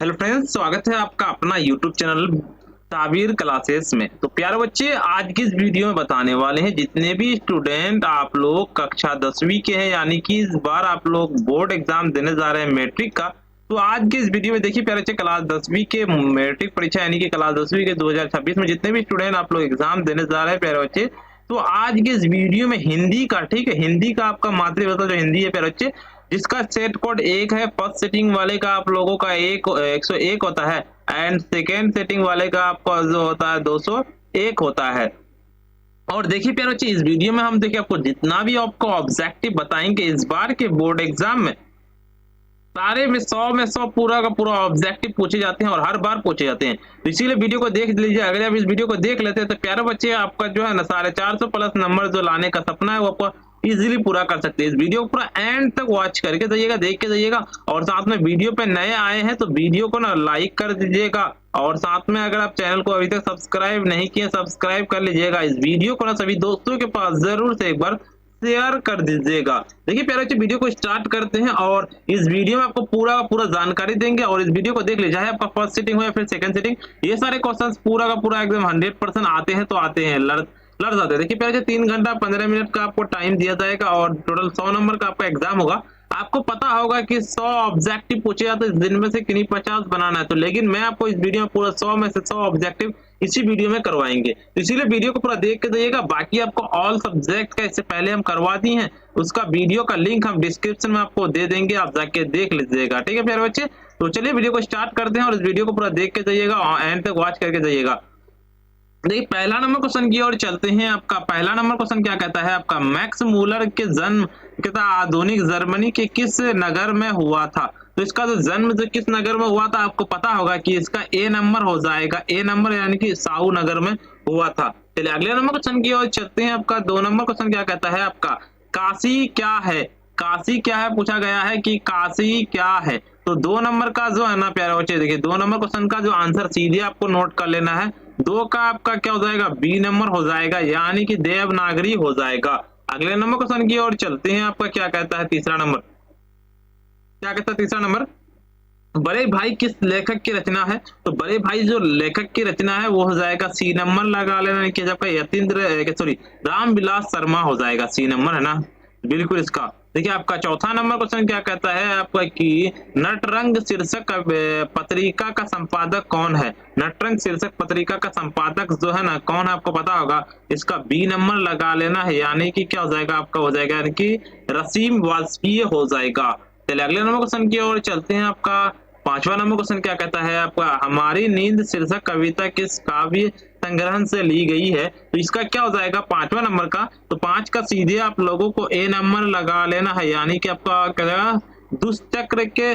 Hello friends, स्वागत है आपका अपना यूट्यूब चैनल ताबीर क्लासेस में। तो प्यारे बच्चे, आज की इस वीडियो में बताने वाले हैं जितने भी स्टूडेंट आप लोग कक्षा 10वीं के हैं, यानी कि इस बार आप लोग बोर्ड एग्जाम देने जा रहे हैं मैट्रिक का। तो आज के इस वीडियो में देखिए प्यारे बच्चे, क्लास 10वीं के मैट्रिक परीक्षा यानी कि क्लास 10वीं के 2026 में जितने भी स्टूडेंट आप लोग एग्जाम देने जा रहे हैं प्यारे बच्चे, तो आज के इस वीडियो में हिंदी का, ठीक है, हिंदी का आपका मातृभाषा जो हिंदी है प्यारे बच्चे, जिसका सेट कोड 1 है। फर्स्ट सेटिंग वाले का आप लोगों का 101 होता है एंड सेकेंड सेटिंग वाले का आपका जो होता है 201 होता है। और देखिए प्यारे बच्चे, इस वीडियो में हम देखिए आपको जितना भी आपको ऑब्जेक्टिव बताएंगे इस बार के बोर्ड एग्जाम में, सारे में 100 पूरा का पूरा ऑब्जेक्टिव पूछे जाते हैं और हर बार पूछे जाते हैं। तो इसीलिए वीडियो को देख लीजिए। अगर आप इस वीडियो को देख लेते हैं तो प्यारे बच्चे, आपका जो है ना 450 प्लस नंबर जो लाने का सपना है वो आपको इजीली पूरा कर सकते हैं। इस वीडियो को पूरा एंड तक वॉच करके जाइएगा, देख के जाइएगा। और साथ में वीडियो पे नए आए हैं तो वीडियो को ना लाइक कर दीजिएगा, और साथ में अगर आप चैनल को अभी तक सब्सक्राइब नहीं किए सब्सक्राइब कर लीजिएगा। इस वीडियो को ना सभी दोस्तों के पास जरूर से एक बार शेयर कर दीजिएगा। देखिए प्यारे बच्चे, वीडियो को स्टार्ट करते हैं और इस वीडियो में आपको पूरा जानकारी देंगे। और इस वीडियो को देख लीजिए, चाहे आपका फर्स्ट सिटिंग हो या फिर सेकंड सिटिंग, ये सारे क्वेश्चंस पूरा का पूरा एकदम 100% आते हैं तो आते हैं, लड़ जाते हैं। देखिए प्यारे बच्चे, 3 घंटा 15 मिनट का आपको टाइम दिया जाएगा और टोटल 100 नंबर का आपका एग्जाम होगा। आपको पता होगा कि 100 ऑब्जेक्टिव पूछे जाते हैं, दिन में से किन्हीं 50 बनाना है, तो लेकिन मैं आपको इस वीडियो में पूरा 100 में से 100 ऑब्जेक्टिव इसी वीडियो में करवाएंगे। तो इसीलिए वीडियो को पूरा देख के जाइएगा। बाकी आपको ऑल सब्जेक्ट का इससे पहले हम करवा दी हैं, उसका वीडियो का लिंक हम डिस्क्रिप्शन में आपको दे देंगे, आप जाके देख लीजिएगा। ठीक है प्यारे बच्चे, तो चलिए वीडियो को स्टार्ट करते हैं और इस वीडियो को पूरा देख के जाइएगा और एंड तक वॉच करके जाइएगा। देखिए पहला नंबर क्वेश्चन की ओर चलते हैं। आपका पहला नंबर क्वेश्चन क्या कहता है, आपका मैक्स मूलर के जन्म कहता आधुनिक जर्मनी के किस नगर में हुआ था। तो इसका जो जन्म जो किस नगर में हुआ था आपको पता होगा कि इसका ए नंबर हो जाएगा, ए नंबर यानी कि साउ नगर में हुआ था। चलिए अगले नंबर क्वेश्चन की ओर चलते हैं। आपका 2 नंबर क्वेश्चन क्या कहता है, आपका काशी क्या है। काशी क्या है पूछा गया है कि काशी क्या है। तो 2 नंबर का जो है ना प्यारे बच्चे, देखिए 2 नंबर क्वेश्चन का जो आंसर सीधे आपको नोट कर लेना है। 2 का आपका क्या हो जाएगा, बी नंबर हो जाएगा, यानी कि देवनागरी हो जाएगा। अगले नंबर क्वेश्चन की ओर चलते हैं। आपका क्या कहता है तीसरा नंबर, क्या कहता है तीसरा नंबर, बड़े भाई किस लेखक की रचना है। तो बड़े भाई जो लेखक की रचना है वो हो जाएगा सी नंबर लगा लेना कि आपका यतीन्द्र सॉरी रामविलास शर्मा हो जाएगा, सी नंबर है ना बिल्कुल इसका। देखिए आपका चौथा नंबर क्वेश्चन क्या कहता है आपका कि नटरंग शीर्षक पत्रिका का संपादक कौन है। नटरंग शीर्षक पत्रिका का संपादक जो है ना कौन है आपको पता होगा, इसका बी नंबर लगा लेना है, यानी कि क्या हो जाएगा आपका हो जाएगा यानी कि रसीम वाजपेयी हो जाएगा। चलिए अगले नंबर क्वेश्चन की ओर चलते हैं। आपका 5वां नंबर क्वेश्चन क्या कहता है, आपका हमारी नींद शीर्षक कविता किस काव्य संग्रहण से ली गई है। तो इसका क्या हो जाएगा 5वां नंबर का, तो 5 का सीधे आप लोगों को ए नंबर लगा लेना है, यानी कि आपका क्या दुष्चक्र के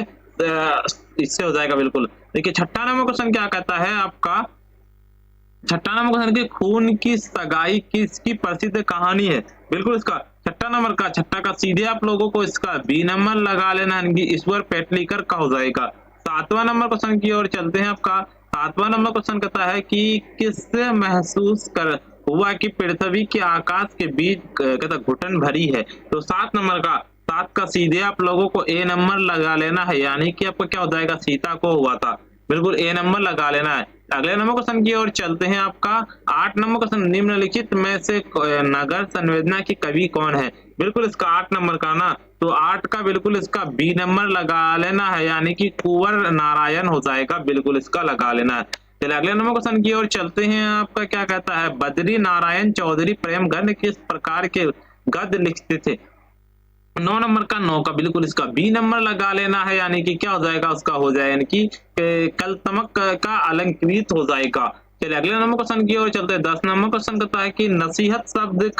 इससे हो जाएगा बिल्कुल। देखिए 6ठा नंबर क्वेश्चन क्या कहता है, आपका 6ठा नंबर क्वेश्चन की खून की सगाई किसकी प्रसिद्ध कहानी है। बिल्कुल इसका 6ठा नंबर का, 6ठा का सीधे आप लोगों को इसका बी नंबर लगा लेना है, ईश्वर पेटलीकर का हो जाएगा। 7वां नंबर क्वेश्चन की ओर चलते हैं। आपका 7वां नंबर क्वेश्चन कहता है कि किससे महसूस कर हुआ कि पृथ्वी के आकाश के बीच कहता घुटन भरी है। तो 7 नंबर का, 7 का सीधे आप लोगों को ए नंबर लगा लेना है, यानी कि आपको क्या हो जाएगा सीता को हुआ था, बिल्कुल ए नंबर लगा लेना है। अगले नंबर क्वेश्चन की ओर चलते हैं। आपका 8 नंबर क्वेश्चन, निम्नलिखित में से नगर संवेदना की कवि कौन है। बिल्कुल इसका 8 नंबर का ना, तो 8 का बिल्कुल इसका बी नंबर लगा लेना है, यानी कि कुंवर नारायण हो जाएगा, बिल्कुल इसका लगा लेना है। चलिए अगले नंबर क्वेश्चन की ओर चलते हैं। आपका क्या कहता है, बद्री नारायण चौधरी प्रेमगंध किस प्रकार के गद्य लिखते थे। 9 नंबर का, 9 का बिल्कुल इसका बी नंबर लगा लेना है, यानी कि क्या हो जाएगा उसका हो जाएगा यानी कि कलतमक का अलंकृत हो जाएगा। चलिए अगले नंबर क्वेश्चन की ओर चलते हैं। 10 नंबर क्वेश्चन कहता है कि नसीहत शब्द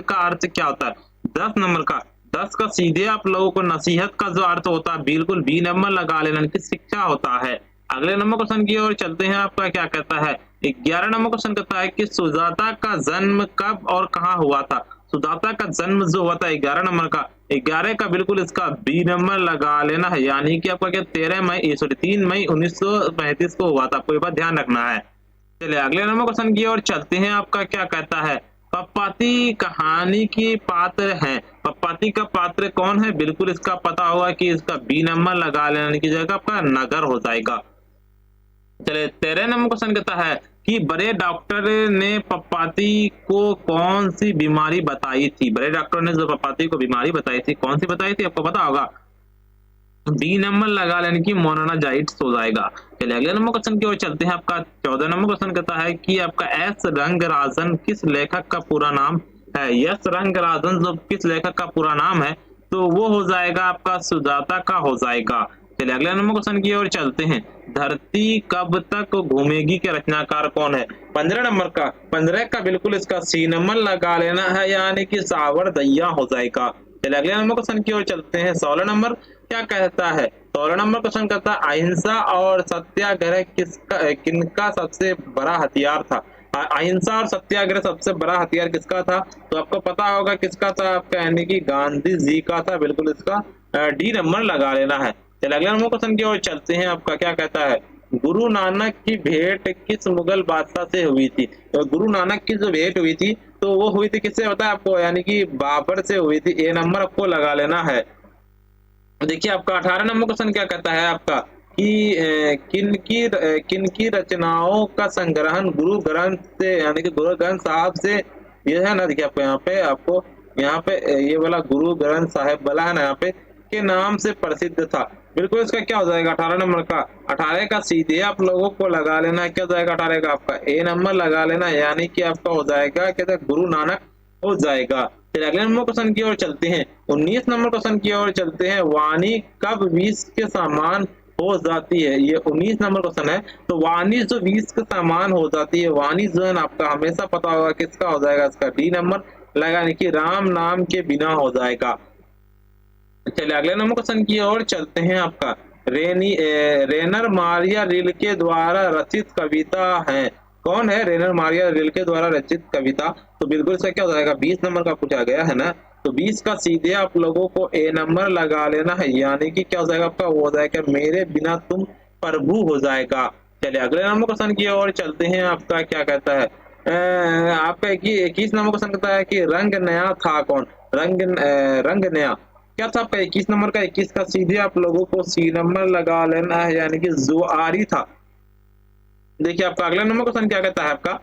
का अर्थ क्या होता है। 10 नंबर का, 10 का सीधे आप लोगों को नसीहत का जो अर्थ होता है बिल्कुल बी नंबर लगा लेना कि शिक्षा होता है। अगले नंबर क्वेश्चन की ओर चलते हैं। आपका क्या कहता है 11 नंबर क्वेश्चन कहता है कि सुजाता का जन्म कब और कहाँ हुआ था। सुजाता का जन्म जो हुआ था 11 नंबर का, 11 का बिल्कुल इसका बी नंबर लगा लेना है, यानी कि आपका क्या 3 मई 1935 को हुआ था, आपको ये बात ध्यान रखना है। चलिए अगले नंबर क्वेश्चन की ओर चलते हैं। आपका क्या कहता है पप्पाती कहानी की पात्र हैं। पप्पाती का पात्र कौन है? बिल्कुल इसका पता होगा कि इसका बी नंबर लगा लेने की जगह आपका नगर हो जाएगा। चलिए 13 नंबर क्वेश्चन कहता है कि बड़े डॉक्टर ने पप्पाती को कौन सी बीमारी बताई थी? बड़े डॉक्टर ने जो पप्पाती को बीमारी बताई थी, कौन सी बताई थी? आपको पता होगा। डी नंबर लगा लेने की मोनाजाइट्स हो जाएगा। चलिए अगले नंबर क्वेश्चन की ओर चलते हैं। आपका 14 नंबर क्वेश्चन कहता है कि आपका एस रंगराजन किस लेखक का पूरा नाम है? यस रंगराजन जो किस लेखक का पूरा नाम है, तो वो हो जाएगा आपका सुजाता का हो जाएगा। चलिए अगले नंबर क्वेश्चन की ओर चलते हैं। धरती कब तक घूमेगी के रचनाकार कौन है? 15 नंबर का, 15 का बिल्कुल इसका सी नंबर लगा लेना है, यानी कि सावरदैया हो जाएगा। चलिए अगले नंबर क्वेश्चन की ओर चलते हैं। 16 नंबर क्या कहता है? 16 नंबर क्वेश्चन कहता है अहिंसा और सत्याग्रह किनका सबसे बड़ा हथियार था? अहिंसा और सत्याग्रह सबसे बड़ा हथियार किसका था? तो आपको पता होगा किसका था आपका, यानी कि गांधी जी का था। बिल्कुल इसका डी नंबर लगा लेना है। चलिए अगले नंबर क्वेश्चन की ओर चलते हैं। आपका क्या कहता है? गुरु नानक की भेंट किस मुगल बादशाह से हुई थी? तो गुरु नानक की जो भेंट हुई थी, तो वो हुई थी किससे होता है आपको, यानी कि बाबर से हुई थी। ए नंबर आपको लगा लेना है। देखिए आपका 18 नंबर क्वेश्चन क्या कहता है आपका कि किनकी रचनाओं का संग्रहण गुरु ग्रंथ से, यानी कि गुरु ग्रंथ साहब से, ये है ना, देखिए आपको यहाँ पे ये वाला गुरु ग्रंथ साहिब वाला है ना, यहाँ पे के नाम से प्रसिद्ध था। बिल्कुल इसका क्या हो जाएगा 18 नंबर का? 18 का सीधे आप लोगों को लगा लेना है। क्या हो जाएगा 18 का आपका? ए नंबर लगा लेना, यानी कि आपका हो जाएगा क्या, गुरु नानक हो जाएगा। फिर अगले नंबर क्वेश्चन की ओर चलते हैं। 19 नंबर क्वेश्चन की ओर चलते हैं। वाणी कब 20 के समान हो जाती है? ये 19 नंबर क्वेश्चन है। तो वाणी जो 20 के समान हो जाती है, वाणी जो है ना आपका हमेशा पता होगा किसका हो जाएगा, इसका डी नंबर लगाने की राम नाम के बिना हो जाएगा। चलिए अगले नंबर क्वेश्चन की ओर चलते हैं। आपका रेनर मारिया रिल्के द्वारा रचित कविता है। कौन है रेनर मारिया रिल्के द्वारा रचित कविता? तो बिल्कुल से क्या हो जाएगा, 20 नंबर का पूछा गया है ना, तो 20 का सीधे आप लोगों को ए नंबर लगा लेना है, यानी कि क्या हो जाएगा आपका, वो हो जाएगा मेरे बिना तुम प्रभु हो जाएगा। चलिए अगले नंबर क्वेश्चन की ओर चलते हैं। आपका क्या कहता है? आपका 21 नंबर क्वेश्चन कहता है कि रंग नया था कौन? रंग नया क्या था आपका 21 नंबर का? 21 का सीधे आप लोगों को सी नंबर लगा लेना है, यानी कि जुआरी था। देखिए आपका अगला नंबर क्वेश्चन क्या कहता है आपका?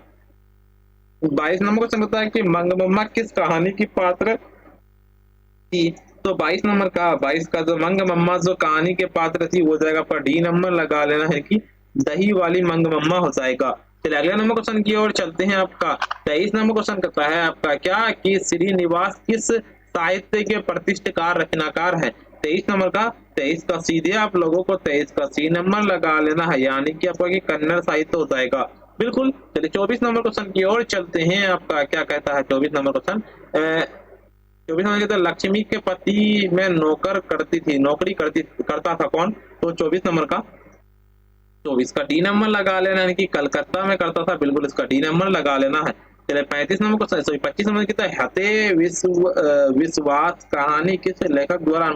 22 नंबर क्वेश्चन कहता है कि मंगमम्मा किस कहानी की पात्र थी? तो 22 का जो मंगमम्मा जो कहानी के पात्र थी, वो जाएगा आपका डी नंबर लगा लेना है कि दही वाली मंगमम्मा हो जाएगा। चलिए अगले नंबर क्वेश्चन की ओर चलते हैं। आपका 23 नंबर क्वेश्चन कहता है आपका क्या कि श्रीनिवास किस साहित्य के प्रतिष्ठिकार रचनाकार है? 23 नंबर का, 23 का सीधे आप लोगों को 23 का सी नंबर लगा लेना है, यानी कि आपका कन्नड़ साहित्य हो जाएगा। बिल्कुल। चलिए 24 नंबर क्वेश्चन की ओर चलते हैं। आपका क्या कहता है 24 नंबर क्वेश्चन? 24 नंबर कहता है लक्ष्मी के पति में नौकरी करता था कौन? तो 24 नंबर का, 24 का डी नंबर लगा लेना, यानी कि कलकत्ता में करता था। बिल्कुल इसका डी नंबर लगा लेना है। चलिए 35 नंबर को, सॉरी 25 नंबर कहता है हते विश्वास कहानी किस लेखक द्वारा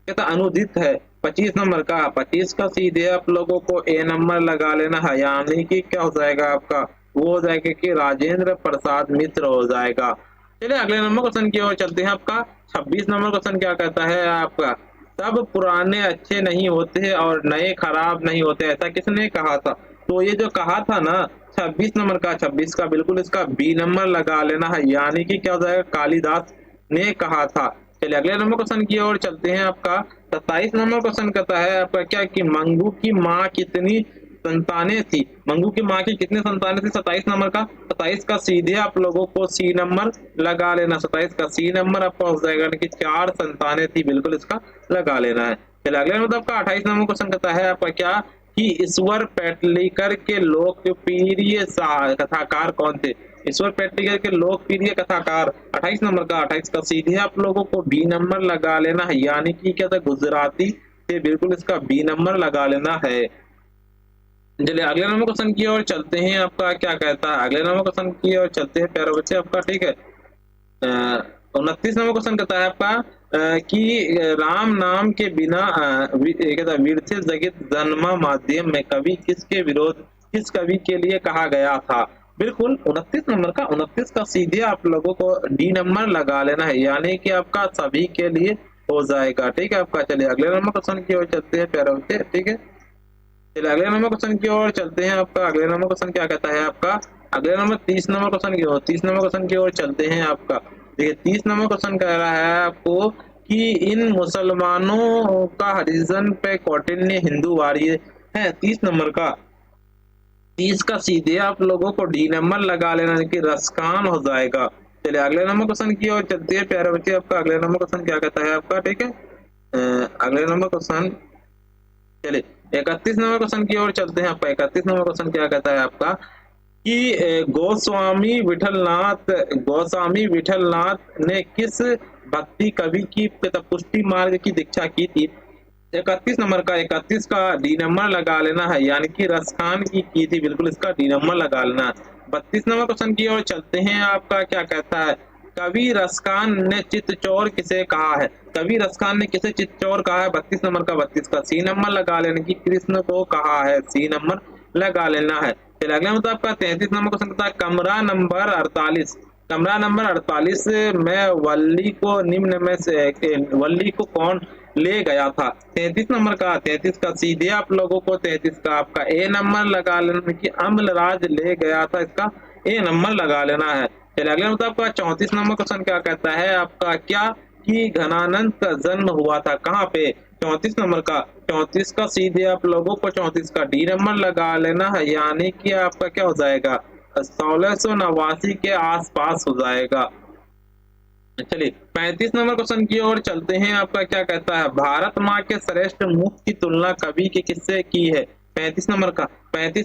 कहता अनुदित है? 25 नंबर का, 25 का सीधे आप लोगों को ए नंबर लगा लेना है, यानी कि क्या हो जाएगा आपका, वो हो जाएगा कि राजेंद्र प्रसाद मिश्र हो जाएगा। चलिए अगले नंबर क्वेश्चन की ओर चलते हैं। आपका 26 नंबर क्वेश्चन क्या कहता है आपका? सब पुराने अच्छे नहीं होते और नए खराब नहीं होते, ऐसा किसने कहा था? तो ये जो कहा था ना 26 नंबर का, 26 का बिल्कुल इसका बी नंबर लगा लेना है, यानी कि क्या हो जाएगा कालिदास ने कहा था। चलिए अगले नंबर क्वेश्चन की ओर चलते हैं। आपका 27 नंबर क्वेश्चन कहता है आपका क्या कि मंगू की माँ कितनी संतानें थी? मंगू की माँ की कितने संतानें थी? 27 नंबर का, 27 का सीधे आप लोगों को सी नंबर लगा लेना। 27 का सी नंबर आपका हो जाएगा कि 4 संतानें थी, बिल्कुल इसका लगा लेना है। चलिए अगले नंबर आपका 28 नंबर क्वेश्चन कहता है आपका क्या कि ईश्वर पेटलीकर के लोकप्रिय कथाकार कौन थे? ईश्वर पेटलीकर के लोकप्रिय कथाकार 28 नंबर का, 28 का सीधे आप लोगों को बी नंबर लगा लेना है, यानी कि क्या था गुजराती थे। बिल्कुल इसका बी नंबर लगा लेना है। चलिए अगले नंबर क्वेश्चन की ओर चलते हैं। आपका क्या कहता है? अगले नंबर क्वेश्चन की ओर चलते हैं प्यारे बच्चे आपका, ठीक है। 29 नंबर क्वेश्चन कहता है आपका कि राम नाम के बिना कहता विरथित जगत जन्मा माध्यम में कवि किस कवि के लिए कहा गया था? बिल्कुल 29 का सीधे आप लोगों को डी नंबर लगा लेना है, यानी कि आपका सभी के लिए हो जाएगा। ठीक है आपका। चलिए अगले नंबर क्वेश्चन की ओर चलते हैं प्यारे बच्चे। ठीक है, चलिए अगले नंबर क्वेश्चन की ओर चलते हैं। आपका अगले नंबर क्वेश्चन क्या कहता है आपका, अगले नंबर 30 नंबर क्वेश्चन की ओर, 30 नंबर क्वेश्चन की ओर चलते हैं आपका। देखिए 30 नंबर क्वेश्चन कह रहा है आपको कि इन मुसलमानों का हरिजन पे कौटिल्य हिंदू वार्य है। 30 नंबर का, 30 का सीधे आप लोगों को डी नंबर लगा लेना, यानी कि रसकान हो जाएगा। चलिए अगले नंबर क्वेश्चन की ओर चलते हैं प्यारे बच्चे। आपका अगले नंबर क्वेश्चन क्या कहता है आपका। ठीक है, अगले नंबर क्वेश्चन, चलिए 31 नंबर क्वेश्चन की ओर चलते हैं। आपका 31 नंबर क्वेश्चन क्या कहता है आपका कि गोस्वामी विठलनाथ ने किस भक्ति कवि की पुष्टि मार्ग की दीक्षा की थी। 31 का डी नंबर लगा लेना है, यानी कि रसखान की थी, बिल्कुल इसका डी नंबर लगा लेना है। 32 नंबर क्वेश्चन की ओर चलते हैं। आपका क्या कहता है, कवि रसखान ने चित्तचौर किसे कहा है। कवि रसखान ने किसे चित्तचौर कहा है। 32 का सी नंबर लगा लेने की कृष्ण को कहा है, सी नंबर लगा लेना है। फिर अगला मतलब आपका 33 नंबर क्वेश्चन कहता है कमरा नंबर 48, कमरा नंबर 48 में वल्ली को निम्न में से वल्ली को कौन ले गया था। 33 का सीधे आप लोगों को 33 का आपका ए नंबर लगा लेना कि अम्लराज ले गया था, इसका ए नंबर लगा लेना है। चलिए अगले मतलब आपका 34 नंबर क्वेश्चन क्या कहता है आपका, क्या कि घनानंद का जन्म हुआ था कहाँ पे। 34 नंबर का, 34 का सीधे आप लोगों को 34 का डी नंबर लगा लेना है, यानी कि आपका क्या हो जाएगा 1689 के आसपास हो जाएगा। चलिए 35 नंबर क्वेश्चन की ओर चलते हैं। आपका क्या कहता है, भारत माँ के श्रेष्ठ मुख की तुलना कवि के किससे की है। 35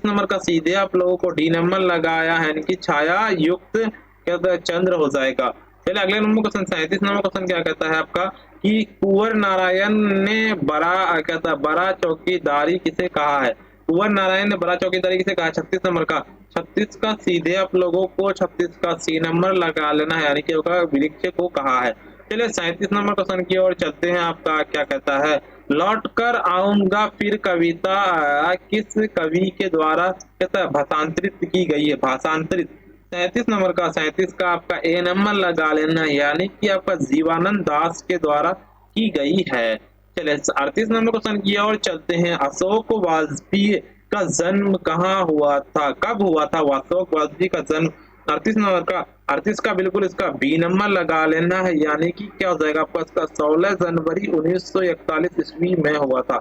नंबर का सीधे आप लोगों को डी नंबर लगाया है, यानी कि छाया युक्त कहता है चंद्र हो जाएगा। चलिए अगले नंबर क्वेश्चन 37 नंबर क्वेश्चन क्या कहता है आपका कि कुंवर नारायण ने बड़ा कहता है बड़ा चौकीदारी किसे कहा है। कुंवर नारायण ने बड़ा चौकीदारी किसे कहा। 36 नंबर का, 36 का सीधे आप लोगों को 36 का सी नंबर लगा लेना है, यानी कि होगा वृक्ष को कहा है। चलिए 37 नंबर क्वेश्चन की ओर चलते हैं। आपका क्या कहता है, लौट कर आऊंगा फिर कविता किस कवि के द्वारा कहता है भाषांतरित की गई है। भाषांतरित 37 का आपका ए नंबर लगा लेना, यानी कि आपका जीवानंद दास के द्वारा की गई है। चलिए 38 नंबर क्वेश्चन की ओर चलते हैं। अशोक वाजपेयी का जन्म कहाँ हुआ था, कब हुआ था अशोक वाजपेयी का जन्म। 38 नंबर का, 38 का बिल्कुल इसका बी नंबर लगा लेना है, यानी कि क्या हो जाएगा आपका इसका 16 जनवरी 1941 ईस्वी में हुआ था।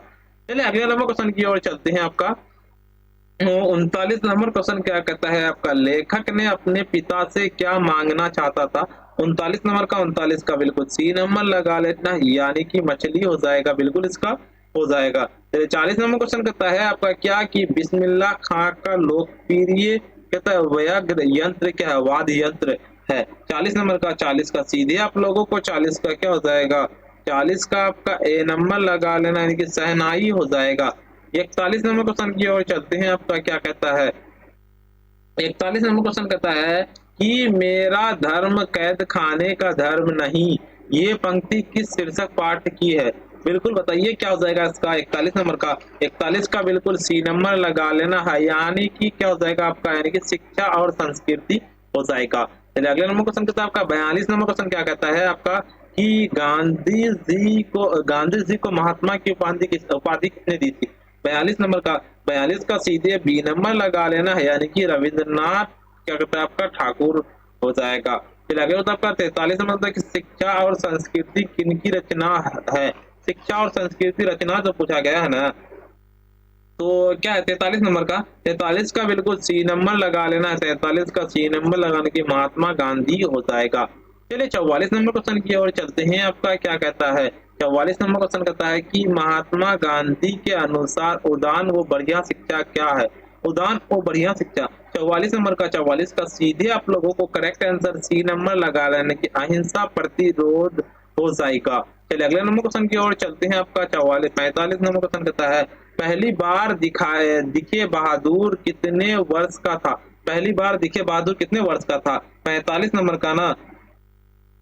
चलिए अगले नंबर क्वेश्चन की ओर चलते हैं। आपका 39 नंबर क्वेश्चन क्या कहता है आपका, लेखक ने अपने पिता से क्या मांगना चाहता था। 39 का बिल्कुल सी नंबर लगा लेना, यानी कि मछली हो जाएगा, बिल्कुल इसका हो जाएगा। 40 नंबर क्वेश्चन कहता है आपका क्या कि बिस्मिल्लाह खां का लोकप्रिय कहता है व्याघ्र यंत्र क्या है, वाद्य यंत्र है। 40 नंबर का, 40 का सीधे आप लोगों को 40 का क्या हो जाएगा, 40 का आपका ए नंबर लगा लेना, यानी कि सहनाई हो जाएगा। 41 नंबर क्वेश्चन की ओर चलते हैं। आपका क्या कहता है, 41 नंबर क्वेश्चन कहता है कि मेरा धर्म कैद खाने का धर्म नहीं। ये पंक्ति किस शीर्षक पाठ की है। बिल्कुल बताइए क्या हो जाएगा इसका। 41 नंबर का, 41 का बिल्कुल सी नंबर लगा लेना है, यानी कि क्या हो जाएगा आपका, यानी कि शिक्षा और संस्कृति हो जाएगा। चलिए अगले नंबर क्वेश्चन कहता है आपका 42 नंबर क्वेश्चन क्या कहता है आपका कि गांधी जी को महात्मा की उपाधि किसने दी थी। 42 का सीधे बी नंबर लगा लेना है, यानी कि रविंद्रनाथ क्या कहता है आपका ठाकुर हो जाएगा। फिर आगे होता है आपका 43 नंबर कि शिक्षा और संस्कृति किनकी रचना है। शिक्षा और संस्कृति रचना जो पूछा गया है ना, तो क्या है 43 नंबर का, 43 का बिल्कुल सी नंबर लगा लेना है, 43 का सी नंबर लगाने की महात्मा गांधी हो जाएगा। चलिए 44 नंबर क्वेश्चन की ओर चलते हैं। आपका क्या कहता है, 44 नंबर क्वेश्चन कहता है कि महात्मा गांधी के अनुसार उदान व बढ़िया शिक्षा क्या है। उदान व बढ़िया शिक्षा 44 नंबर का, 44 का सीधे आप लोगों को करेक्ट आंसर सी नंबर लगा लेने की अहिंसा प्रतिरोध हो जाएगा। चलिए अगले नंबर क्वेश्चन की ओर चलते हैं। आपका 45 नंबर क्वेश्चन कहता है पहली बार दिखे बहादुर कितने वर्ष का था। पहली बार दिखे बहादुर कितने वर्ष का था। 45 नंबर का ना,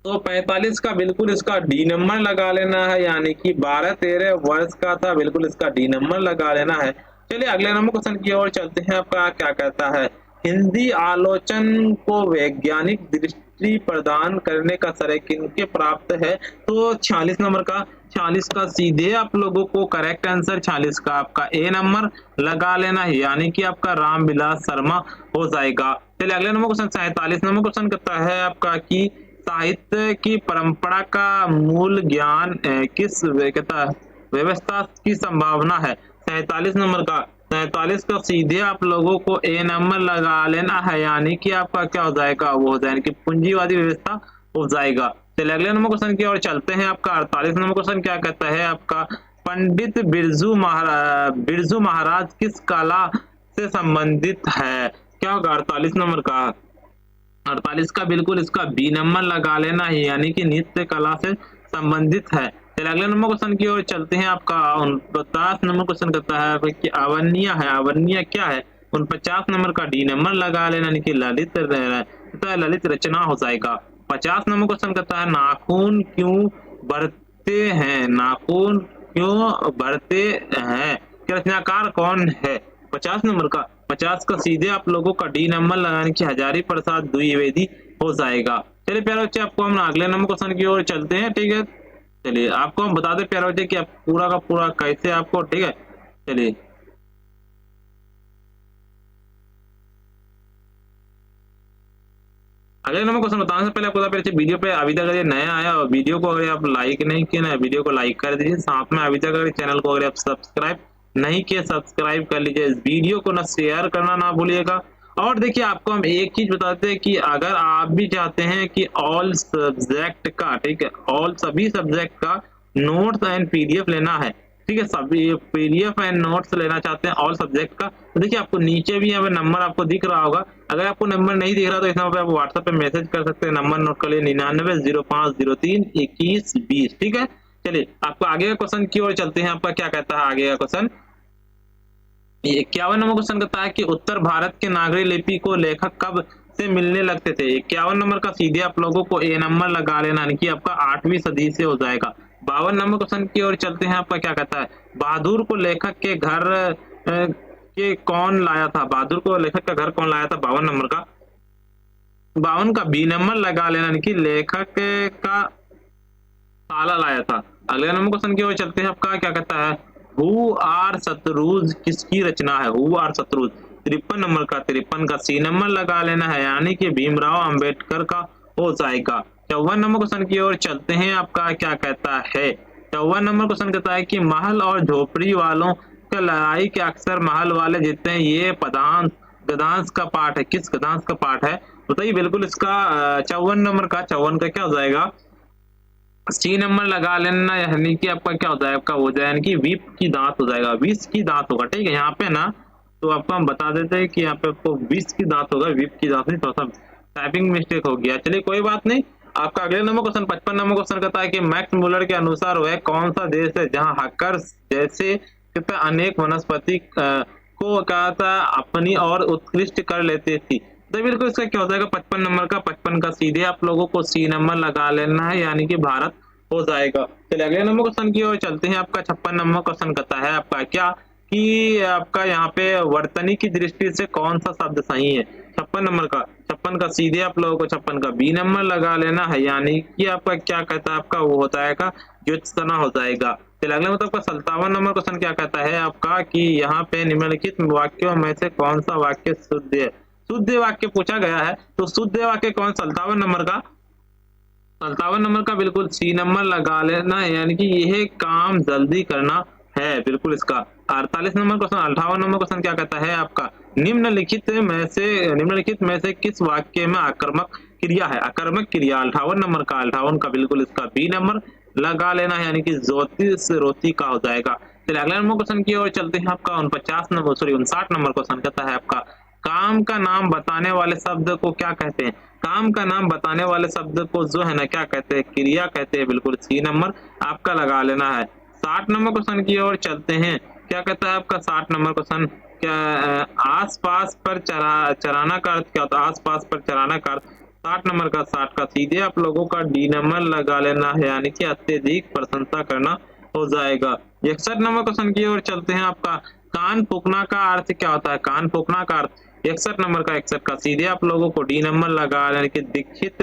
तो 45 का बिल्कुल इसका डी नंबर लगा लेना है, यानी कि 12-13 वर्ष का था, बिल्कुल इसका डी नंबर लगा लेना है। चलिए अगले नंबर क्वेश्चन की ओर चलते हैं। आपका क्या कहता है हिंदी आलोचन को वैज्ञानिक दृष्टि प्रदान करने का श्रेय किनके प्राप्त है? तो 46 नंबर का, 46 का सीधे आप लोगों को करेक्ट आंसर 46 का आपका ए नंबर लगा लेना है, यानी कि आपका रामविलास शर्मा हो जाएगा। चलिए अगले नंबर क्वेश्चन 47 नंबर क्वेश्चन कहता है आपका कि साहित्य की परंपरा का मूल ज्ञान किस कहता है व्यवस्था की संभावना है? 47 नंबर का, 47 का सीधे आप लोगों को ए नंबर लगा लेना है, यानी कि आपका क्या हो जाएगा, वो हो जाएगा कि पूंजीवादी व्यवस्था हो जाएगा। चलिए अगले नंबर क्वेश्चन की ओर चलते हैं। आपका 48 नंबर क्वेश्चन क्या कहता है आपका पंडित बिरजू महाराज किस कला से संबंधित है? क्या होगा 48 नंबर का? 48 का बिल्कुल इसका बी नंबर लगा लेना है, यानी कि नृत्य कला से संबंधित है। चलिए अगले नंबर क्वेश्चन की ओर चलते हैं। आपका 49 नंबर क्वेश्चन कहता है कि अवन्या है, अवन्या क्या है? 49 नंबर का डी नंबर लगा लेना, यानी कि ललित रचना हो जाएगा। 50 नंबर क्वेश्चन कहता है नाखून क्यों बढ़ते हैं? नाखून क्यों बढ़ते हैं? क्या रचनाकार कौन है? 50 नंबर का, 50 का सीधे आप लोगों का डी नंबर लगाने की हजारी प्रसाद द्विवेदी हो जाएगा। चलिए प्यारे बच्चे आपको हम अगले नंबर क्वेश्चन की ओर चलते हैं, ठीक है। चलिए आपको हम बता दें प्यारे बच्चे कि आप पूरा का पूरा कैसे आपको, ठीक है। चलिए अगले नंबर क्वेश्चन बताने से पहले आपको बता पहले वीडियो पे अभी तक अगर नया आया और वीडियो को अगर आप लाइक नहीं किए ना, वीडियो को लाइक कर दीजिए। साथ में अभी तक अगर चैनल को अगर आप सब्सक्राइब नहीं किए, सब्सक्राइब कर लीजिए। इस वीडियो को ना शेयर करना ना भूलिएगा। और देखिए आपको हम एक चीज बताते हैं कि अगर आप भी चाहते हैं कि ऑल सब्जेक्ट का, ठीक है, ऑल सभी सब्जेक्ट का नोट्स एंड पीडीएफ लेना है, ठीक है, सभी पीडीएफ एंड नोट्स लेना चाहते हैं ऑल सब्जेक्ट का, तो देखिए आपको नीचे भी यहाँ पे नंबर आपको दिख रहा होगा। अगर आपको नंबर नहीं दिख रहा तो इस नंबर पे आप व्हाट्सएप पे मैसेज कर सकते हैं। नंबर नोट कर लिए 9905032120, ठीक है। चलिए आपको आगे का क्वेश्चन की ओर चलते हैं। आपका क्या कहता है आगे का क्वेश्चन? 51 नंबर क्वेश्चन कहता है कि उत्तर भारत के नागरी लिपि को लेखक कब से मिलने लगते थे? 51 नंबर का सीधे आप लोगों को ए नंबर लगा लेना, यानी कि आपका 8वीं सदी से हो जाएगा। 52 नंबर क्वेश्चन की ओर चलते हैं। आपका क्या कहता है बहादुर को लेखक के घर के कौन लाया था? बहादुर को लेखक का घर कौन लाया था? 52 नंबर का, 52 का बी नंबर लगा लेना, यानी कि लेखक का ताला लाया था। अगले नंबर क्वेश्चन की ओर चलते हैं। आपका क्या कहता है हु आर शत्रुज किसकी रचना है? हु आर शत्रुज 53 नंबर का, 53 का सी नंबर लगा लेना है, यानी कि भीमराव अंबेडकर का हो जाएगा। 54 नंबर क्वेश्चन की ओर चलते हैं। आपका क्या कहता है 54 नंबर क्वेश्चन कहता है कि महल और झोपड़ी वालों का लड़ाई के अक्सर महल वाले जीतते हैं, ये पदांश गदांश का पाठ है। किस गदांश का पाठ है बताइए? बिल्कुल इसका 54 नंबर का, 54 का क्या हो जाएगा? सी नंबर लगा लेना, यानी कि आपका क्या होता है आपका हो जाए, यानी कि विप की दांत हो जाएगा, 20 की दांत होगा, ठीक है। यहाँ पे ना तो आपको हम बता देते हैं कि यहाँ पे आपको 20 की दांत होगा, विप की दांत नहीं, थोड़ा सा टाइपिंग मिस्टेक हो गया। चलिए कोई बात नहीं। आपका अगले नंबर क्वेश्चन 55 नंबर क्वेश्चन कहता है कि मैक्स मुलर के अनुसार वह कौन सा देश है जहाँ हक्कर्स जैसे कहता अनेक वनस्पति को कहता अपनी और उत्कृष्ट कर लेती थी? तो बिल्कुल इसका क्या हो जाएगा 55 नंबर का, 55 का सीधे आप लोगों को सी नंबर लगा लेना है, यानी कि भारत हो जाएगा। चलिए अगले नंबर क्वेश्चन की ओर चलते हैं। आपका 56 नंबर क्वेश्चन कहता है आपका क्या कि आपका यहाँ पे वर्तनी की दृष्टि से कौन सा शब्द सही है? 56 नंबर का, 56 का सीधे आप लोगों को 56 का बी नंबर लगा लेना है, यानी कि आपका क्या कहता है आपका वो होता है का ज्योत्सना हो जाएगा। चलिए अगले मतलब का 57 नंबर क्वेश्चन क्या कहता है आपका कि यहाँ पे निम्नलिखित वाक्यों में से कौन सा वाक्य शुद्ध है? शुद्ध वाक्य पूछा गया है, तो शुद्ध वाक्य कौन? 57 नंबर का, 57 नंबर का बिल्कुल सी नंबर लगा लेना, यानी कि यह काम जल्दी करना है, बिल्कुल इसका। 48 नंबर क्वेश्चन, 58 नंबर क्वेश्चन क्या कहता है आपका निम्नलिखित में से किस वाक्य में आक्रामक क्रिया है? आक्रामक क्रिया 58 नंबर का, 58 का बिल्कुल इसका बी नंबर लगा लेना है, यानी कि ज्योतिष रोटी का हो जाएगा। चलिए अगले नंबर क्वेश्चन की ओर चलते हैं। आपका 59 नंबर क्वेश्चन कहता है आपका काम का नाम बताने वाले शब्द को क्या कहते हैं? काम का नाम बताने वाले शब्द को जो है ना क्या कहते हैं? क्रिया कहते हैं, बिल्कुल सी नंबर आपका लगा लेना है। 60 नंबर क्वेश्चन की ओर चलते हैं। क्या कहता है आपका 60 नंबर क्वेश्चन? क्या आस पास पर चराना का अर्थ क्या होता है? आस पास पर चराना का अर्थ 60 नंबर का, 60 का सीधे आप लोगों का डी नंबर लगा लेना है, यानी कि अत्यधिक प्रशंसा करना हो जाएगा। 61 नंबर क्वेश्चन की ओर चलते हैं। आपका कान फूकना का अर्थ क्या होता है? कान फूकना का अर्थ 61 नंबर का 61 का सीधे आप लोगों को डी नंबर लगा लेने के दीक्षित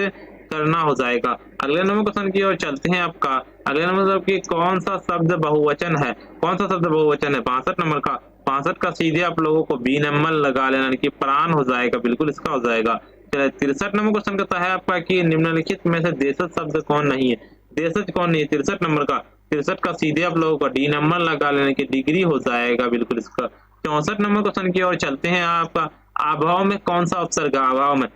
करना हो जाएगा। अगले नंबर क्वेश्चन की ओर चलते हैं आपका। अगले नंबर की कौन सा शब्द बहुवचन है, कौन सा शब्द बहुवचन है 62 नंबर का। 62 का सीधे आप लोगों को बी नंबर लगा लेना यानी कि प्राण हो जाएगा, बिल्कुल इसका हो जाएगा। चलिए 63 नंबर क्वेश्चन कहता है आपका कि निम्नलिखित में से देशज शब्द कौन नहीं है, देशज कौन नहीं है 63 नंबर का। 63 का सीधे आप लोगों को डी नंबर लगा लेने की डिग्री हो जाएगा, बिल्कुल इसका। 64 नंबर क्वेश्चन की ओर चलते हैं आपका। अभाव में कौन सा उपसर्ग है, अभाव में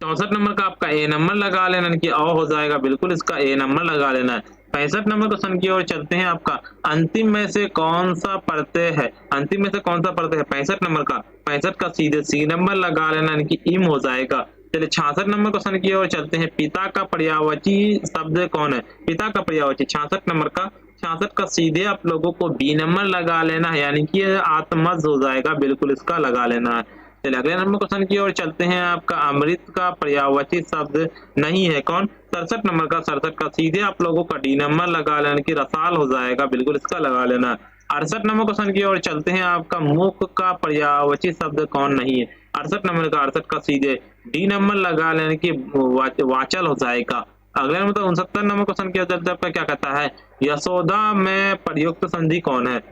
64 नंबर का आपका ए नंबर लगा लेना यानी कि अ हो जाएगा, बिल्कुल इसका ए नंबर लगा लेना है। 65 नंबर क्वेश्चन की ओर चलते हैं आपका। अंतिम में से कौन सा प्रत्यय है, अंतिम में से कौन सा प्रत्यय है 65 नंबर का। 65 का सीधे सी नंबर लगा लेना यानी कि इम हो जाएगा। चलिए 66 नंबर क्वेश्चन की ओर चलते हैं। पिता का पर्यायवाची शब्द कौन है, पिता का पर्यायवाची 66 नंबर का। 66 का सीधे आप लोगों को बी नंबर लगा लेना है यानी कि आत्मज हो जाएगा, बिल्कुल इसका लगा लेना है। चलिए अगले नंबर क्वेश्चन की ओर चलते हैं आपका। अमृत का पर्यायवाची शब्द नहीं है कौन, 67 नंबर का। 67 का सीधे आप लोगों का डी नंबर लगा लेना कि रसाल हो जाएगा, बिल्कुल इसका लगा लेना है। 68 नंबर क्वेश्चन की ओर चलते हैं आपका। मुख का पर्यायवाची शब्द कौन नहीं है, 68 नंबर का। 68 का सीधे डी नंबर लगा लेने की वाचल हो जाएगा। अगले नंबर 69 नंबर क्वेश्चन की ओर चलते हैं आपका। क्या कहता है यशोदा में प्रयुक्त संधि कौन है,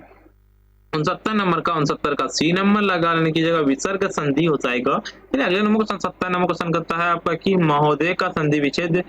69 नंबर का। 69 का सी नंबर लगा लेने की जगह विसर्ग संधि हो जाएगा। फिर अगले नंबर क्वेश्चन 70 नंबर क्वेश्चन करता है आपका कि महोदय का संधि विच्छेद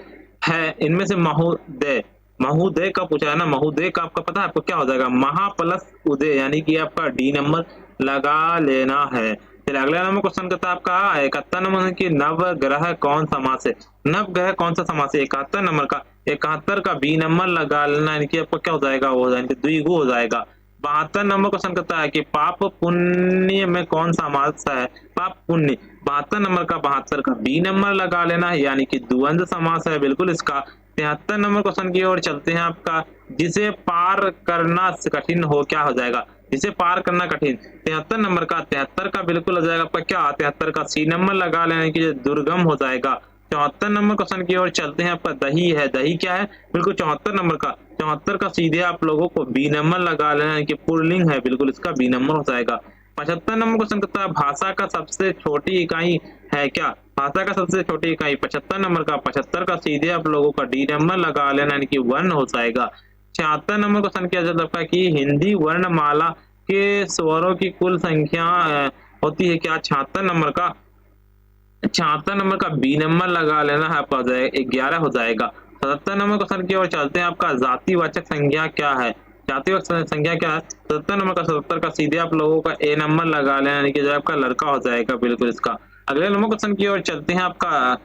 है इनमें से महोदय, महोदय का पूछा है ना, महोदय का आपका पता है आपको क्या हो जाएगा, महा प्लस उदय यानी कि आपका डी नंबर लगा लेना है। फिर अगला नंबर क्वेश्चन करता है आपका 71 नंबर की नवग्रह कौन समास है, नवग्रह कौन सा समास है 71 नंबर का। 71 का बी नंबर लगा लेना यानी कि आपको क्या हो जाएगा, वो हो जाएगा द्विगु हो जाएगा। 72 नंबर क्वेश्चन करता है कि पाप पुण्य में कौन सा समास है, पाप पुण्य 72 नंबर का। 72 का बी नंबर लगा लेना है यानी कि द्वंद्व समास है, बिल्कुल इसका। 73 नंबर क्वेश्चन की ओर चलते हैं आपका। जिसे पार करना कठिन हो क्या हो जाएगा, जिसे पार करना कठिन 73 नंबर का। 73 का बिल्कुल हो जाएगा आपका क्या, 73 का सी नंबर लगा लेने की दुर्गम हो जाएगा। 74 नंबर क्वेश्चन की ओर चलते हैं आपका। दही है, दही क्या है, बिल्कुल 74 नंबर का। 74 का सीधे आप लोगों को बी नंबर लगा लेना है कि पुल्लिंग है, बिल्कुल इसका बी नंबर हो जाएगा। 75 नंबर क्वेश्चन करता है भाषा का सबसे छोटी इकाई है क्या, भाषा का सबसे छोटी इकाई 75 नंबर का। 75 का सीधे आप लोगों का डी नंबर लगा लेना यानी कि 1 हो जाएगा। 76 नंबर क्वेश्चन किया जाता है कि हिंदी वर्णमाला के स्वरों की कुल संख्या होती है क्या, 76 नंबर का। 76 नंबर का बी नंबर लगा लेना है आपका, हो जाएगा 11 हो जाएगा। 77 नंबर क्वेश्चन की ओर चलते हैं आपका। जातिवाचक संज्ञा क्या है, जातिवाचक संज्ञा क्या है 77 नंबर का। 77 का सीधे आप लोगों का ए नंबर लगा लेना यानी कि जो आपका लड़का हो जाएगा, बिल्कुल इसका। अगले नंबर क्वेश्चन की ओर चलते हैं आपका।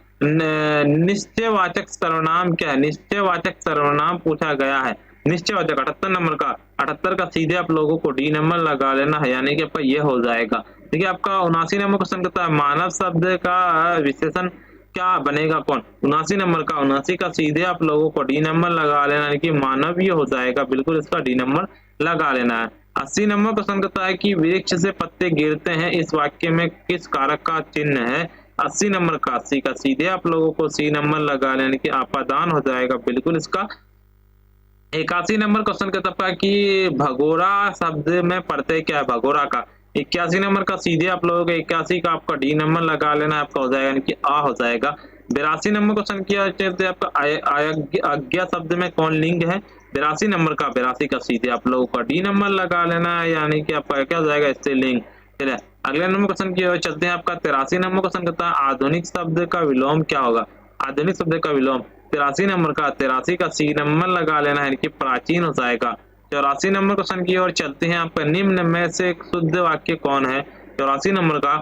निश्चयवाचक सर्वनाम क्या है, निश्चयवाचक सर्वनाम पूछा गया है। निश्चयवाचक 78 नंबर का। 78 का सीधे आप लोगों को डी नंबर लगा लेना है यानी कि आपका ये हो जाएगा। देखिए आपका 79 नंबर क्वेश्चन करता है मानव शब्द का विशेषण क्या बनेगा कौन, 79 नंबर का। 79 का सीधे आप लोगों को डी नंबर लगा लेना है कि मानवीय हो जाएगा, बिल्कुल इसका डी नंबर लगा लेना है। 80 नंबर क्वेश्चन करता है कि वृक्ष से पत्ते गिरते हैं इस वाक्य में किस कारक का चिन्ह है, 80 नंबर का। 80 का सीधे आप लोगों को सी नंबर लगा लेने की आपादान हो जाएगा, बिल्कुल इसका। 81 नंबर क्वेश्चन का तबका कि भगोरा शब्द में प्रत्यय क्या है, भगोरा का। 81 नंबर का सीधे आप लोगों को 81 का आपका डी नंबर लगा लेना है, आपका हो जाएगा यानी कि आ हो जाएगा। 82 नंबर क्वेश्चन किया चलते आपका आज्ञा शब्द में कौन लिंग है, 82 नंबर का। 82 का सीधे आप लोगों का डी नंबर लगा लेना है यानी कि आपका क्या हो जाएगा, स्त्रीलिंग। चलिए अगले नंबर क्वेश्चन की ओर चलते हैं आपका। 83 नंबर क्वेश्चन कहता है आधुनिक शब्द का विलोम क्या होगा, आधुनिक शब्द का विलोम 83 नंबर का। 83 का सी नंबर लगा लेना है कि प्राचीन हो जाएगा। 84 नंबर क्वेश्चन की ओर चलते हैं आपका। निम्न में से एक शुद्ध वाक्य कौन है, 84 नंबर का।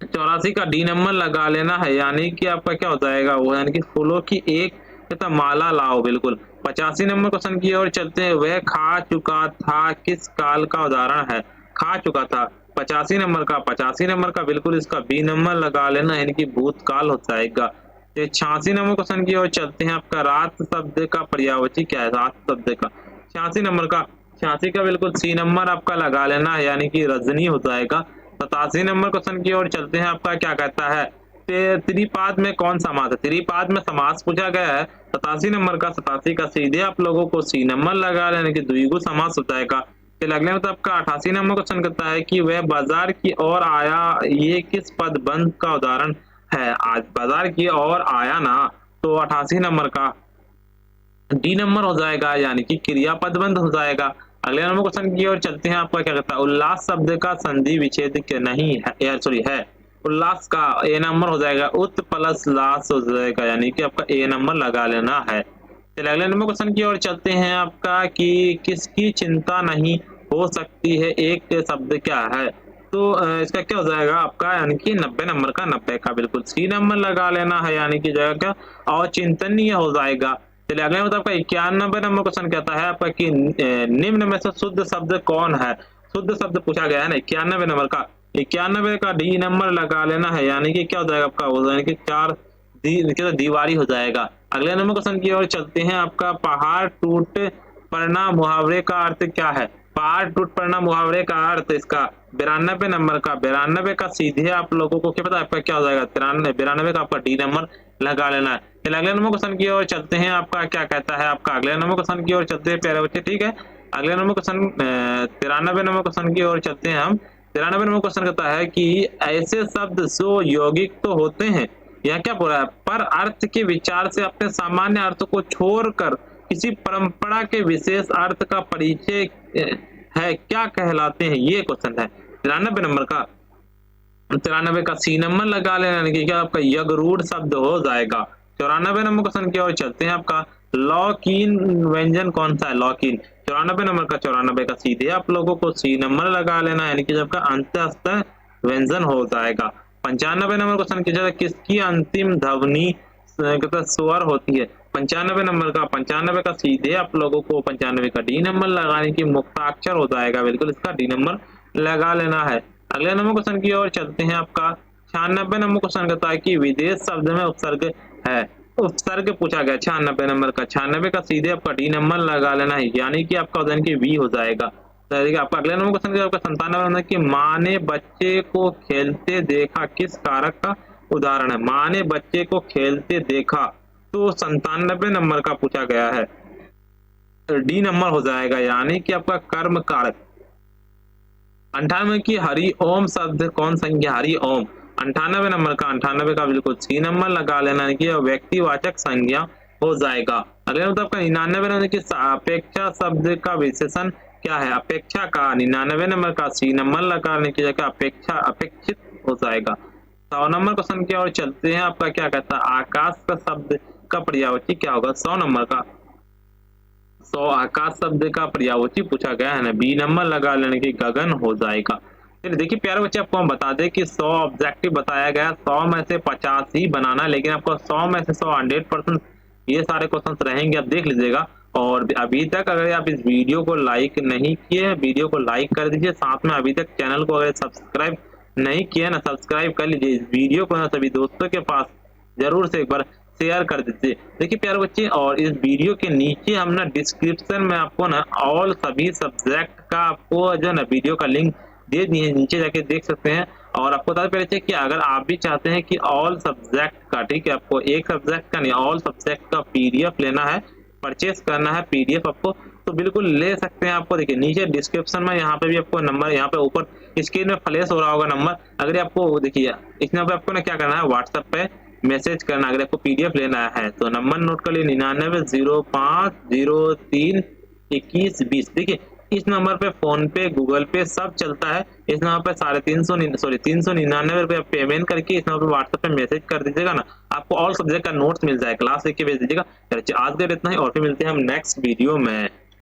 84 का डी नंबर लगा लेना है यानी कि आपका क्या हो जाएगा, वो यानी कि फूलों की एक तथा माला लाओ, बिल्कुल। 85 नंबर क्वेश्चन की ओर चलते हैं। वह खा चुका था किस काल का उदाहरण है, खा चुका था 85 नंबर का। 85 नंबर का बिल्कुल इसका बी नंबर लगा लेना यानी कि भूतकाल हो जाएगा। 86 नंबर क्वेश्चन की ओर चलते हैं आपका। रात शब्द का पर्यायवाची क्या है, रात शब्द का 86 नंबर का। 86 का बिल्कुल सी नंबर आपका लगा लेना है यानी कि रजनी हो जाएगा। 87 नंबर क्वेश्चन की ओर चलते हैं आपका। क्या कहता है त्रिपाद में कौन समास है, त्रिपाद में समास पूछा गया है 87 नंबर का। 87 का सीधे आप लोगों को सी नंबर लगा लेने की द्विगु समास हो जाएगा। फिर अगले मतलब आपका 88 नंबर क्वेश्चन कहता है कि वह बाजार की ओर आया, ये किस पद बंध का उदाहरण है। आज बाजार की ओर आया ना, तो 88 नंबर का डी नंबर हो जाएगा, यानी कि क्रियापद बंध हो जाएगा। अगले नंबर क्वेश्चन की ओर चलते हैं। आपका क्या कहता है, उल्लास शब्द का संधि विच्छेद नहीं है, सॉरी है। उल्लास का ए नंबर हो जाएगा, उत प्लस लास हो जाएगा, यानी कि आपका ए नंबर लगा लेना है। चलिए अगले नंबर क्वेश्चन की ओर चलते हैं। आपका कि किसकी चिंता नहीं हो सकती है, एक शब्द क्या है। तो इसका क्या हो जाएगा आपका, यानी कि 90 नंबर का 90 का बिल्कुल सी नंबर लगा लेना है, यानी कि जाएगा क्या, अचिंतनीय हो जाएगा। चलिए अगले मतलब आपका 91 नंबर क्वेश्चन कहता है आपका कि निम्न में से शुद्ध शब्द कौन है। शुद्ध शब्द पूछा गया है ना 91 नंबर का। 91 का डी नंबर लगा लेना है, यानी कि क्या हो जाएगा आपका, हो जाएगा कि चार दीवारी हो जाएगा। अगले नंबर क्वेश्चन की ओर चलते हैं। आपका पहाड़ टूट पड़ना मुहावरे का अर्थ क्या है। पहाड़ टूट पड़ना मुहावरे का अर्थ इसका 92 नंबर का, 92 का सीधे आप लोगों को क्या पता है आपका क्या हो जाएगा, 92 का आपका डी नंबर लगा लेना है। फिर अगले नंबर क्वेश्चन की ओर चलते हैं। आपका क्या कहता है, आपका अगले नंबर क्वेश्चन की ओर चलते हैं प्यारे बच्चे, ठीक है। अगले नंबर क्वेश्चन 93 नंबर क्वेश्चन की ओर चलते हैं हम। 93 नंबर क्वेश्चन कहता है कि ऐसे शब्द जो यौगिक तो होते हैं, यह क्या बोला है, पर अर्थ के विचार से अपने सामान्य अर्थ को छोड़कर किसी परंपरा के विशेष अर्थ का परिचय है, क्या कहलाते हैं, ये क्वेश्चन है 93 नंबर का। 93 का सी नंबर लगा लेना, यानी कि क्या आपका यगरूढ़ शब्द हो जाएगा। 94 नंबर क्वेश्चन की ओर चलते हैं। आपका लौकीन व्यंजन कौन सा है, लौकीन। 94 नंबर का 94 का सीधे आप लोगों को सी नंबर लगा लेना, यानी कि जब का अंतस्थ व्यंजन हो जाएगा। 95 नंबर क्वेश्चन की जगह किसकी अंतिम ध्वनि स्वर होती है। 95 नंबर का 95 का सीधे आप लोगों को 95 का डी नंबर लगाने की मुक्ताक्षर हो जाएगा, बिल्कुल इसका डी नंबर लगा लेना है। अगले नंबर क्वेश्चन की ओर चलते हैं। आपका 96 नंबर क्वेश्चन कहता है कि विदेश शब्द में उपसर्ग है। उपसर्ग पूछा गया 96 नंबर का। 96 का सीधे आपका डी नंबर लगा लेना है, यानी कि आपका उदाहरण की वी हो जाएगा। तो देखिए आपका अगले नंबर क्वेश्चन आपका 97 नंबर की माँ ने बच्चे को खेलते देखा, किस कारक का उदाहरण है। माँ ने बच्चे को खेलते देखा, तो 97 नंबर का पूछा गया है, डी नंबर हो जाएगा, यानी कि आपका कर्म कारक। 98 की हरि ओम शब्द कौन संज्ञा, हरि ओम। 98 नंबर का 98 का बिल्कुल सी नंबर लगा लेना है कि व्यक्तिवाचक संज्ञा हो जाएगा। अगले मतलब का 99 नंबर की अपेक्षा शब्द का विशेषण क्या है। अपेक्षा का 99 नंबर का सी नंबर लगाने की जगह अपेक्षा अपेक्षित हो जाएगा। 100 नंबर क्वेश्चन की ओर चलते हैं। आपका क्या कहता है, आकाश का शब्द का पर्यायवाची क्या होगा। 100 नंबर का 100 आकाश शब्द का पर्यायवाची पूछा गया है ना, बी नंबर लगा लेने की गगन हो जाएगा। चलिए देखिए प्यारे बच्चे, आपको हम बता दें कि 100 ऑब्जेक्टिव बताया गया, 100 में से 50 ही बनाना, लेकिन आपको 100 में से 100 100% ये सारे क्वेश्चन रहेंगे, आप देख लीजिएगा। और अभी तक अगर आप इस वीडियो को लाइक नहीं किए, वीडियो को लाइक कर दीजिए, साथ में अभी तक चैनल को अगर सब्सक्राइब नहीं किया ना, सब्सक्राइब कर लीजिए। इस वीडियो को ना सभी दोस्तों के पास जरूर से एक बार शेयर कर दीजिए। देखिए प्यारे बच्चे, और इस वीडियो के नीचे हम ना डिस्क्रिप्शन में आपको ना ऑल सभी सब्जेक्ट का आपको जो ना वीडियो का लिंक दे दिए, नीचे जाके देख सकते हैं। और आपको बता पहले कि अगर आप भी चाहते हैं कि ऑल सब्जेक्ट का, ठीक है, आपको एक सब्जेक्ट का नहीं ऑल सब्जेक्ट का पीडीएफ लेना है, परचेस करना है पीडीएफ आपको, तो बिल्कुल ले सकते हैं। आपको देखिए नीचे डिस्क्रिप्शन में यहाँ पे भी आपको नंबर, यहाँ पे ऊपर स्क्रीन में फ्लैश हो रहा होगा नंबर। अगर आपको देखिए इस नंबर पे आपको ना क्या करना है, व्हाट्सएप पे मैसेज करना। अगर आपको पीडीएफ लेना है तो नंबर नोट कर लिए 9905032120। देखिए इस नंबर पे फोन पे, गूगल पे सब चलता है। इस नंबर पे 399 रुपए पेमेंट करके इस नंबर पे व्हाट्सएप पे मैसेज कर दीजिएगा ना, आपको ऑल सब्जेक्ट का नोट्स मिल जाएगा, क्लास लेके भेज दीजिएगा। आज के इतना ही, और फिर मिलते हैं हम नेक्स्ट वीडियो में।